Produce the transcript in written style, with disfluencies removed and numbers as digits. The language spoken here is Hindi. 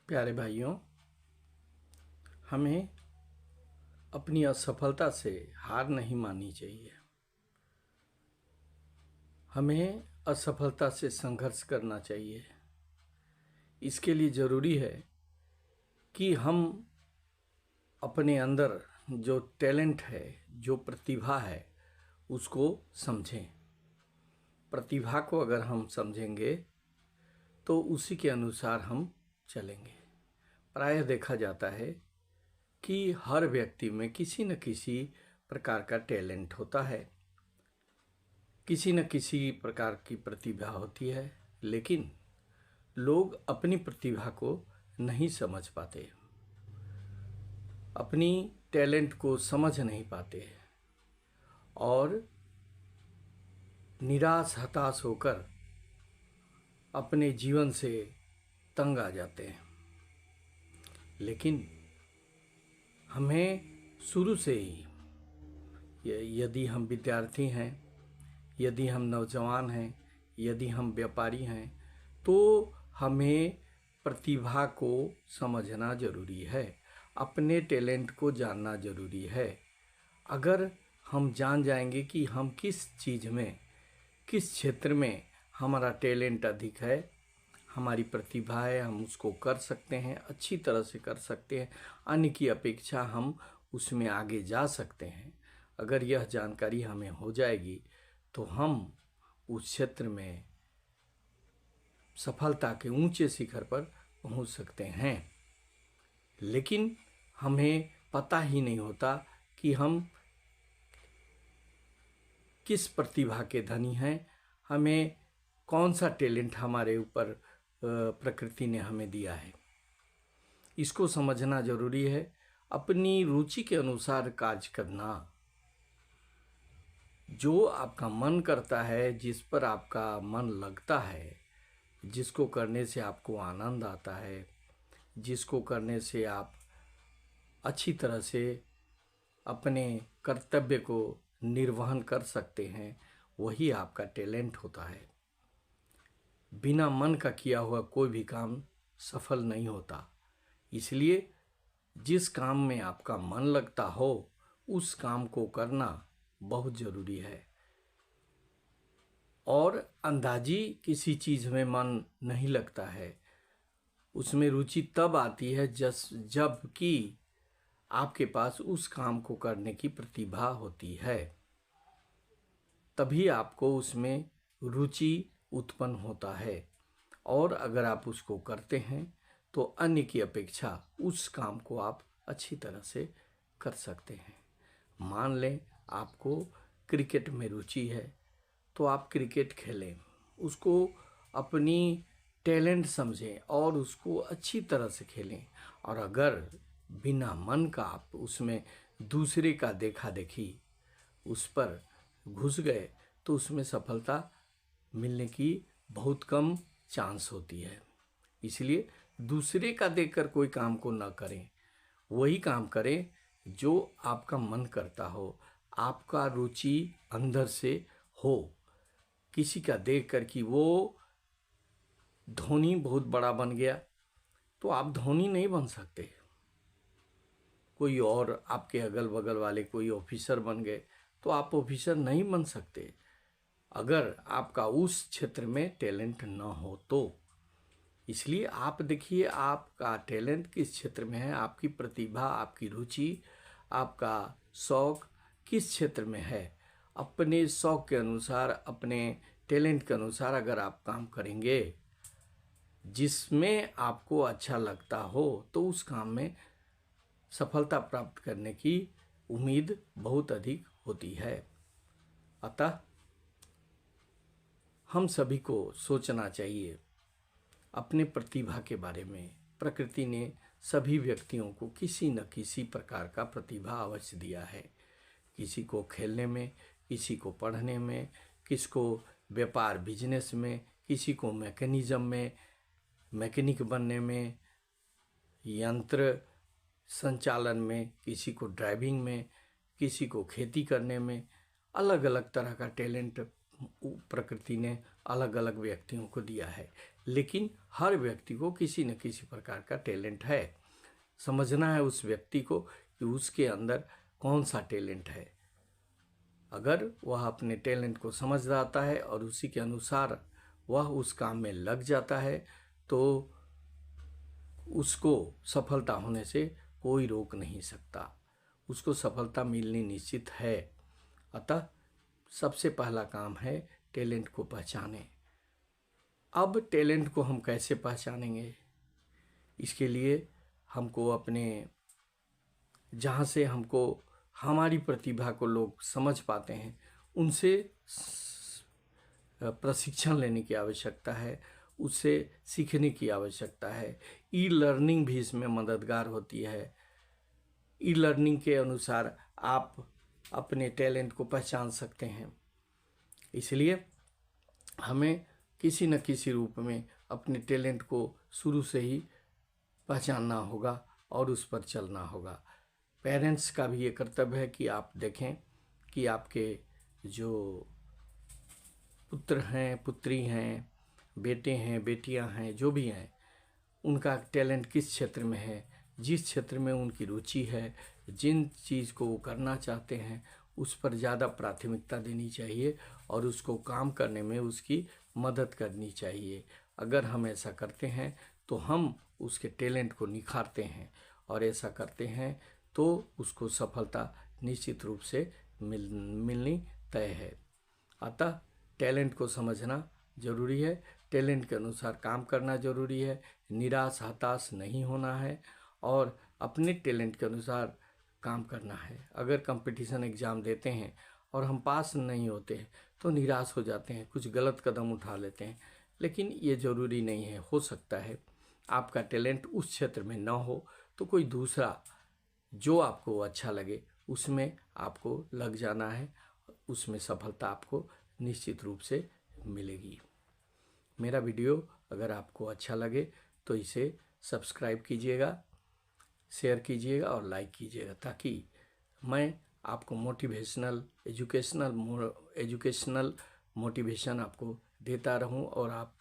प्यारे भाइयों, हमें अपनी असफलता से हार नहीं माननी चाहिए। हमें असफलता से संघर्ष करना चाहिए। इसके लिए ज़रूरी है कि हम अपने अंदर जो टैलेंट है, जो प्रतिभा है, उसको समझें। प्रतिभा को अगर हम समझेंगे तो उसी के अनुसार हम चलेंगे। प्रायः देखा जाता है कि हर व्यक्ति में किसी न किसी प्रकार का टैलेंट होता है, किसी न किसी प्रकार की प्रतिभा होती है, लेकिन लोग अपनी प्रतिभा को नहीं समझ पाते, अपनी टैलेंट को समझ नहीं पाते और निराश हताश होकर अपने जीवन से तंग आ जाते हैं। लेकिन हमें शुरू से ही, यदि हम विद्यार्थी हैं, यदि हम नौजवान हैं, यदि हम व्यापारी हैं, तो हमें प्रतिभा को समझना ज़रूरी है, अपने टैलेंट को जानना ज़रूरी है। अगर हम जान जाएंगे कि हम किस चीज़ में, किस क्षेत्र में हमारा टैलेंट अधिक है, हमारी प्रतिभा है, हम उसको कर सकते हैं, अच्छी तरह से कर सकते हैं, अन्य की अपेक्षा हम उसमें आगे जा सकते हैं। अगर यह जानकारी हमें हो जाएगी तो हम उस क्षेत्र में सफलता के ऊंचे शिखर पर पहुंच सकते हैं। लेकिन हमें पता ही नहीं होता कि हम किस प्रतिभा के धनी हैं, हमें कौन सा टैलेंट हमारे ऊपर प्रकृति ने हमें दिया है। इसको समझना ज़रूरी है। अपनी रुचि के अनुसार कार्य करना, जो आपका मन करता है, जिस पर आपका मन लगता है, जिसको करने से आपको आनंद आता है, जिसको करने से आप अच्छी तरह से अपने कर्तव्य को निर्वहन कर सकते हैं, वही आपका टैलेंट होता है। बिना मन का किया हुआ कोई भी काम सफल नहीं होता। इसलिए जिस काम में आपका मन लगता हो, उस काम को करना बहुत ज़रूरी है। और अंदाजी किसी चीज़ में मन नहीं लगता है, उसमें रुचि तब आती है जब कि आपके पास उस काम को करने की प्रतिभा होती है, तभी आपको उसमें रुचि उत्पन्न होता है। और अगर आप उसको करते हैं तो अन्य की अपेक्षा उस काम को आप अच्छी तरह से कर सकते हैं। मान लें आपको क्रिकेट में रुचि है, तो आप क्रिकेट खेलें, उसको अपनी टैलेंट समझें और उसको अच्छी तरह से खेलें। और अगर बिना मन का आप उसमें दूसरे का देखा देखी उस पर घुस गए, तो उसमें सफलता मिलने की बहुत कम चांस होती है। इसलिए दूसरे का देखकर कोई काम को न करें, वही काम करें जो आपका मन करता हो, आपका रुचि अंदर से हो। किसी का देखकर कि वो धोनी बहुत बड़ा बन गया, तो आप धोनी नहीं बन सकते। कोई और आपके अगल बगल वाले कोई ऑफिसर बन गए, तो आप ऑफिसर नहीं बन सकते, अगर आपका उस क्षेत्र में टैलेंट न हो तो। इसलिए आप देखिए आपका टैलेंट किस क्षेत्र में है, आपकी प्रतिभा, आपकी रुचि, आपका शौक किस क्षेत्र में है। अपने शौक के अनुसार, अपने टैलेंट के अनुसार अगर आप काम करेंगे, जिसमें आपको अच्छा लगता हो, तो उस काम में सफलता प्राप्त करने की उम्मीद बहुत अधिक होती है। अतः हम सभी को सोचना चाहिए अपने प्रतिभा के बारे में। प्रकृति ने सभी व्यक्तियों को किसी न किसी प्रकार का प्रतिभा अवश्य दिया है। किसी को खेलने में, किसी को पढ़ने में, किसी को व्यापार बिजनेस में, किसी को मैकेनिज्म में, मैकेनिक बनने में, यंत्र संचालन में, किसी को ड्राइविंग में, किसी को खेती करने में। अलग अलग तरह का टैलेंट प्रकृति ने अलग अलग व्यक्तियों को दिया है। लेकिन हर व्यक्ति को किसी न किसी प्रकार का टैलेंट है। समझना है उस व्यक्ति को कि उसके अंदर कौन सा टैलेंट है। अगर वह अपने टैलेंट को समझ जाता है और उसी के अनुसार वह उस काम में लग जाता है तो उसको सफलता होने से कोई रोक नहीं सकता। उसको सफलता मिलनी निश्चित है। अतः सबसे पहला काम है टैलेंट को पहचानें। अब टैलेंट को हम कैसे पहचानेंगे? इसके लिए हमको अपने जहाँ से हमको हमारी प्रतिभा को लोग समझ पाते हैं उनसे प्रशिक्षण लेने की आवश्यकता है, उससे सीखने की आवश्यकता है। ई लर्निंग भी इसमें मददगार होती है। ई लर्निंग के अनुसार आप अपने टैलेंट को पहचान सकते हैं। इसलिए हमें किसी न किसी रूप में अपने टैलेंट को शुरू से ही पहचानना होगा और उस पर चलना होगा। पेरेंट्स का भी ये कर्तव्य है कि आप देखें कि आपके जो पुत्र हैं, पुत्री हैं, बेटे हैं, बेटियां हैं, जो भी हैं, उनका टैलेंट किस क्षेत्र में है, जिस क्षेत्र में उनकी रुचि है, जिन चीज़ को वो करना चाहते हैं उस पर ज़्यादा प्राथमिकता देनी चाहिए और उसको काम करने में उसकी मदद करनी चाहिए। अगर हम ऐसा करते हैं तो हम उसके टैलेंट को निखारते हैं और ऐसा करते हैं तो उसको सफलता निश्चित रूप से मिलनी तय है। अतः टैलेंट को समझना जरूरी है, टैलेंट के अनुसार काम करना जरूरी है, निराश हताश नहीं होना है और अपने टैलेंट के अनुसार काम करना है। अगर कंपटीशन एग्ज़ाम देते हैं और हम पास नहीं होते हैं तो निराश हो जाते हैं, कुछ गलत कदम उठा लेते हैं, लेकिन ये ज़रूरी नहीं है। हो सकता है आपका टैलेंट उस क्षेत्र में ना हो तो कोई दूसरा जो आपको अच्छा लगे उसमें आपको लग जाना है, उसमें सफलता आपको निश्चित रूप से मिलेगी। मेरा वीडियो अगर आपको अच्छा लगे तो इसे सब्सक्राइब कीजिएगा, शेयर कीजिएगा और लाइक कीजिएगा ताकि मैं आपको एजुकेशनल मोटिवेशन आपको देता रहूं और आप